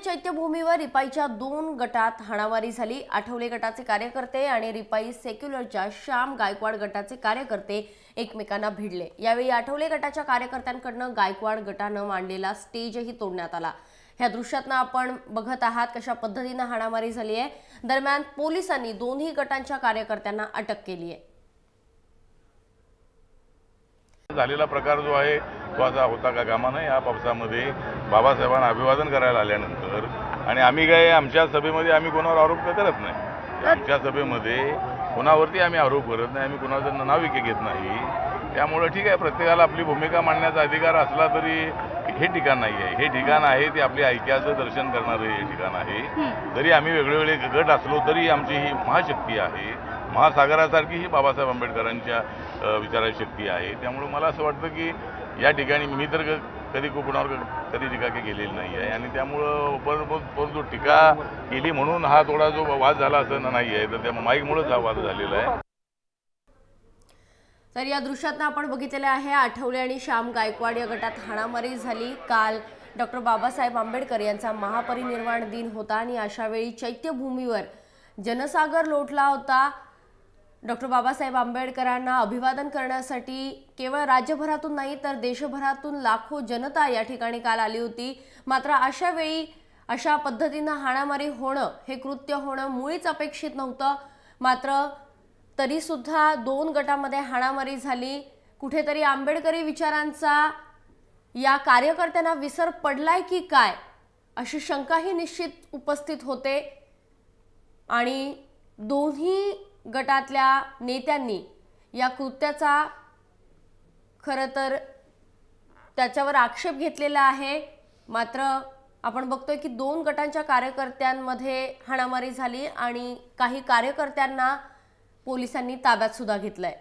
चैत्यभूमीवर रिपाईच्या 2 गटात हाणामारी झाली। आठवले गटाचे कार्यकर्ते आणि रिपाई सेक्युलरच्या श्याम गायकवाड गटाचे कार्यकर्ते एकमेकांना भिडले। यावेळी आठवले गटाच्या कार्यकर्त्यांकडून गायकवाड गटानं मांडलेला स्टेजही तोडण्यात आला। ह्या दृश्यातनं आपण बघत आहात कशा पद्धतीने हाणामारी झाली आहे। दरम्यान पोलिसांनी दोन्ही गटांच्या कार्यकर्त्यांना अटक केली आहे। झालेला प्रकार जो आहे तो असा होता का कामा नये। या पावसामध्ये बाबासाहेबांना अभिवादन करायला आल्यानंतर आणि आम्ही काय आमच्या सभेमध्ये आम्ही कोणावर आरोप करत नाही। आमच्या सभेमध्ये कोणावरती आम्ही आरोप करत नाही, आम्ही कोणाचं नाविके घेत नाही। त्यामुळे ठीक आहे, प्रत्येकाला आपली भूमिका मांडण्याचा अधिकार असला तरी हे ठिकाण नाही आहे। हे ठिकाण आहे ते आपल्या ऐक्याचं दर्शन करणारे हे ठिकाण आहे। जरी आम्ही वेगवेगळे गट असलो तरी आमची ही महाशक्ती आहे, महासागरासारखी ही बाबासाहेब आंबेडकरांच्या विचाराची शक्ती आहे। त्यामुळे मला असं वाटतं की या ठिकाणी मी तर कधी कोणावर कधी टीका केलेली नाही आहे आणि त्यामुळं परंतु टीका केली म्हणून हा थोडा जो वाद झाला असं नाही आहे, तर त्या माईकमुळेच हा वाद झालेला आहे। तर या दृश्यातनं आपण बघितलेलं आहे आठवले आणि श्याम गायकवाड या गटात हाणामारी झाली। काल डॉक्टर बाबासाहेब आंबेडकर यांचा महापरिनिर्वाण दिन होता आणि अशा वेळी चैत्यभूमीवर जनसागर लोटला होता। डॉक्टर बाबासाहेब आंबेडकरांना अभिवादन करण्यासाठी केवळ राज्यभरातून नाही तर देशभरातून लाखो जनता या ठिकाणी काल आली होती। मात्र अशा वेळी अशा पद्धतीने हाणामारी होणं, हे कृत्य होणं मुळीच अपेक्षित नव्हतं। मात्र तरी सुद्धा 2 गटांमध्ये हाणामारी झाली। कुठेतरी आंबेडकरी विचारांचा या कार्यकर्त्यांना विसर पडलाय की काय अशी शंकाही निश्चित उपस्थित होते आणि दोन्ही गटातल्या नेत्यांनी या कृत्याचा खरं तर त्याच्यावर आक्षेप घेतलेला आहे। मात्र आपण बघतोय की 2 गटांच्या कार्यकर्त्यांमध्ये हाणामारी झाली आणि काही कार्यकर्त्यांना पोलिसांनी ताब्यात सुद्धा घेतलंय।